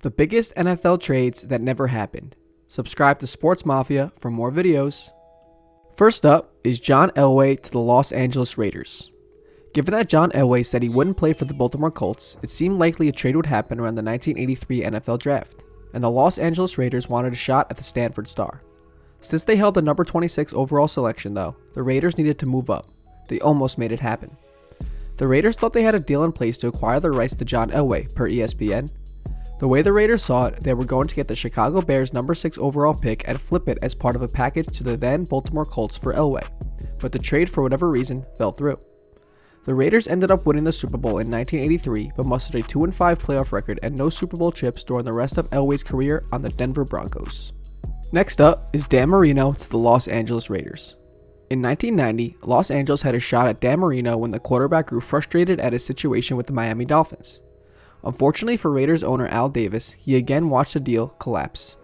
The biggest NFL trades that never happened. Subscribe to Sportsmafia for more videos. First up is John Elway to the Los Angeles Raiders. Given that John Elway said he wouldn't play for the Baltimore Colts, it seemed likely a trade would happen around the 1983 NFL Draft, and the Los Angeles Raiders wanted a shot at the Stanford star. Since they held the number 26 overall selection though, the Raiders needed to move up. They almost made it happen. The Raiders thought they had a deal in place to acquire the rights to John Elway, per ESPN. The way the Raiders saw it, they were going to get the Chicago Bears number 6 overall pick and flip it as part of a package to the then Baltimore Colts for Elway, but the trade for whatever reason fell through. The Raiders ended up winning the Super Bowl in 1983, but mustered a 2-5 playoff record and no Super Bowl chips during the rest of Elway's career on the Denver Broncos. Next up is Dan Marino to the Los Angeles Raiders. In 1990, Los Angeles had a shot at Dan Marino when the quarterback grew frustrated at his situation with the Miami Dolphins. Unfortunately for Raiders owner Al Davis, he again watched the deal collapse.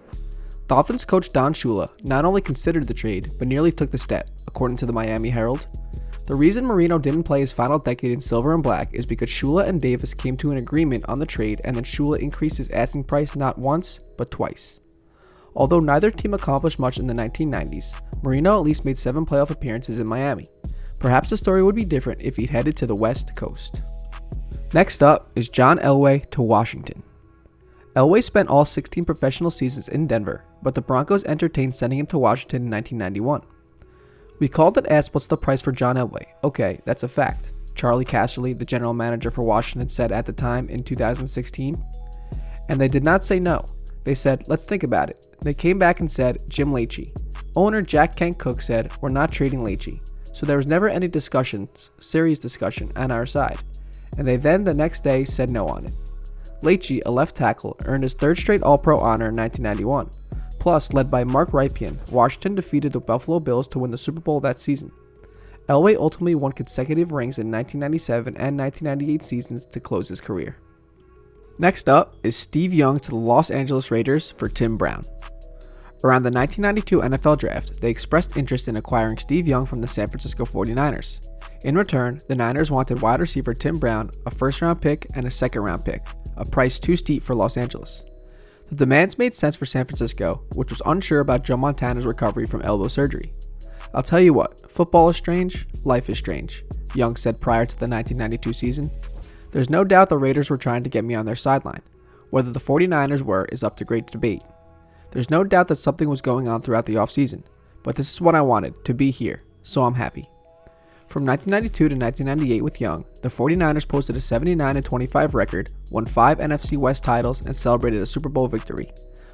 Dolphins coach Don Shula not only considered the trade, but nearly took the step, according to the Miami Herald. The reason Marino didn't play his final decade in silver and black is because Shula and Davis came to an agreement on the trade, and then Shula increased his asking price not once, but twice. Although neither team accomplished much in the 1990s, Marino at least made 7 playoff appearances in Miami. Perhaps the story would be different if he'd headed to the West Coast. Next up is John Elway to Washington. Elway spent all 16 professional seasons in Denver, but the Broncos entertained sending him to Washington in 1991. We called and asked what's the price for John Elway. Okay, that's a fact, Charlie Casserly, the general manager for Washington, said at the time in 2016. And they did not say no. They said, let's think about it. They came back and said, Jim Leachy. Owner Jack Kent Cooke said, we're not trading Leachy. So there was never any serious discussion on our side. And they then the next day said no on it. Leachy, a left tackle, earned his 3rd straight All-Pro honor in 1991. Plus, led by Mark Rypien, Washington defeated the Buffalo Bills to win the Super Bowl that season. Elway ultimately won consecutive rings in 1997 and 1998 seasons to close his career. Next up is Steve Young to the Los Angeles Raiders for Tim Brown. Around the 1992 NFL Draft, they expressed interest in acquiring Steve Young from the San Francisco 49ers. In return, the Niners wanted wide receiver Tim Brown, a 1st-round pick, and a 2nd-round pick, a price too steep for Los Angeles. The demands made sense for San Francisco, which was unsure about Joe Montana's recovery from elbow surgery. I'll tell you what, football is strange, life is strange, Young said prior to the 1992 season. There's no doubt the Raiders were trying to get me on their sideline. Whether the 49ers were is up to great debate. There's no doubt that something was going on throughout the offseason, but this is what I wanted, to be here, so I'm happy. From 1992 to 1998 with Young, the 49ers posted a 79-25 record, won 5 NFC West titles, and celebrated a Super Bowl victory.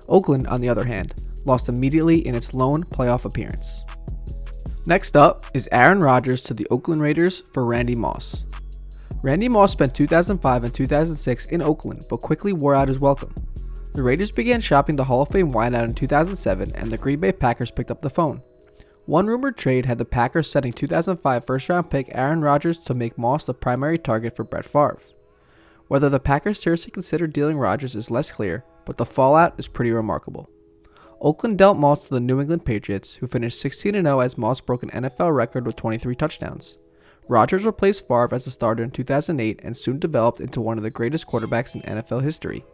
Oakland, on the other hand, lost immediately in its lone playoff appearance. Next up is Aaron Rodgers to the Oakland Raiders for Randy Moss. Randy Moss spent 2005 and 2006 in Oakland, but quickly wore out his welcome. The Raiders began shopping the Hall of Fame wideout in 2007, and the Green Bay Packers picked up the phone. One rumored trade had the Packers setting 2005 first-round pick Aaron Rodgers to make Moss the primary target for Brett Favre. Whether the Packers seriously considered dealing Rodgers is less clear, but the fallout is pretty remarkable. Oakland dealt Moss to the New England Patriots, who finished 16-0 as Moss broke an NFL record with 23 touchdowns. Rodgers replaced Favre as the starter in 2008 and soon developed into one of the greatest quarterbacks in NFL history.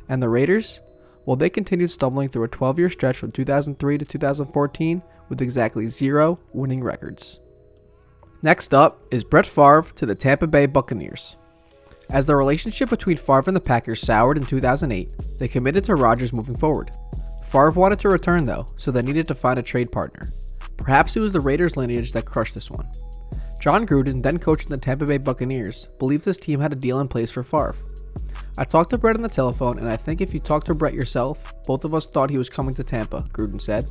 And the Raiders? Well, they continued stumbling through a 12-year stretch from 2003 to 2014 with exactly 0 winning records. Next up is Brett Favre to the Tampa Bay Buccaneers. As the relationship between Favre and the Packers soured in 2008, they committed to Rodgers moving forward. Favre wanted to return though, so they needed to find a trade partner. Perhaps it was the Raiders' lineage that crushed this one. John Gruden, then coaching the Tampa Bay Buccaneers, believed this team had a deal in place for Favre. I talked to Brett on the telephone, and I think if you talked to Brett yourself, both of us thought he was coming to Tampa, Gruden said.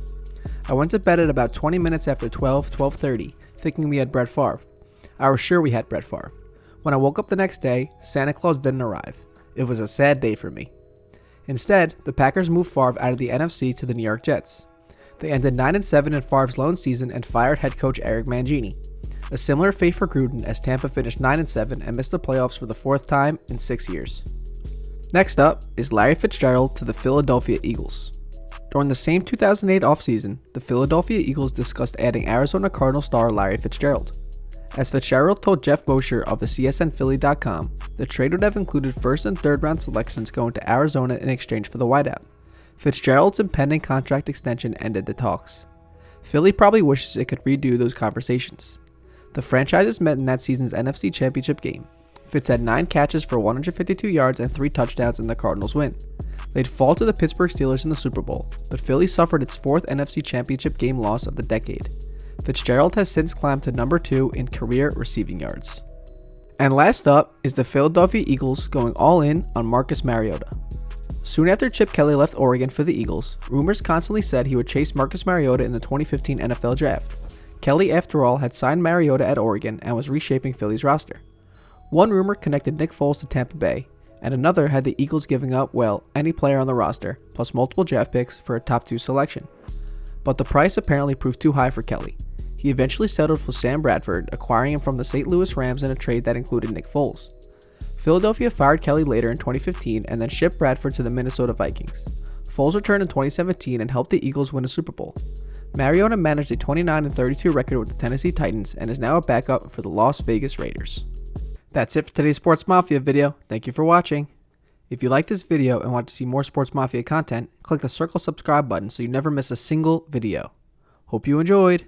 I went to bed at about 20 minutes after 12:30, thinking we had Brett Favre. I was sure we had Brett Favre. When I woke up the next day, Santa Claus didn't arrive. It was a sad day for me. Instead, the Packers moved Favre out of the NFC to the New York Jets. They ended 9-7 in Favre's lone season and fired head coach Eric Mangini. A similar fate for Gruden as Tampa finished 9-7 and missed the playoffs for the 4th time in 6 years. Next up is Larry Fitzgerald to the Philadelphia Eagles. During the same 2008 offseason, the Philadelphia Eagles discussed adding Arizona Cardinal star Larry Fitzgerald. As Fitzgerald told Jeff Mosher of the CSNPhilly.com, the trade would have included first and third round selections going to Arizona in exchange for the wideout. Fitzgerald's impending contract extension ended the talks. Philly probably wishes it could redo those conversations. The franchises met in that season's NFC Championship game. Fitz had 9 catches for 152 yards and 3 touchdowns in the Cardinals' win. They'd fall to the Pittsburgh Steelers in the Super Bowl, but Philly suffered its 4th NFC Championship game loss of the decade. Fitzgerald has since climbed to number 2 in career receiving yards. And last up is the Philadelphia Eagles going all in on Marcus Mariota. Soon after Chip Kelly left Oregon for the Eagles, rumors constantly said he would chase Marcus Mariota in the 2015 NFL Draft. Kelly, after all, had signed Mariota at Oregon and was reshaping Philly's roster. One rumor connected Nick Foles to Tampa Bay, and another had the Eagles giving up, well, any player on the roster, plus multiple draft picks for a top 2 selection. But the price apparently proved too high for Kelly. He eventually settled for Sam Bradford, acquiring him from the St. Louis Rams in a trade that included Nick Foles. Philadelphia fired Kelly later in 2015 and then shipped Bradford to the Minnesota Vikings. Foles returned in 2017 and helped the Eagles win a Super Bowl. Mariota managed a 29-32 record with the Tennessee Titans and is now a backup for the Las Vegas Raiders. That's it for today's Sports Mafia video. Thank you for watching. If you like this video and want to see more Sports Mafia content, click the circle subscribe button so you never miss a single video. Hope you enjoyed.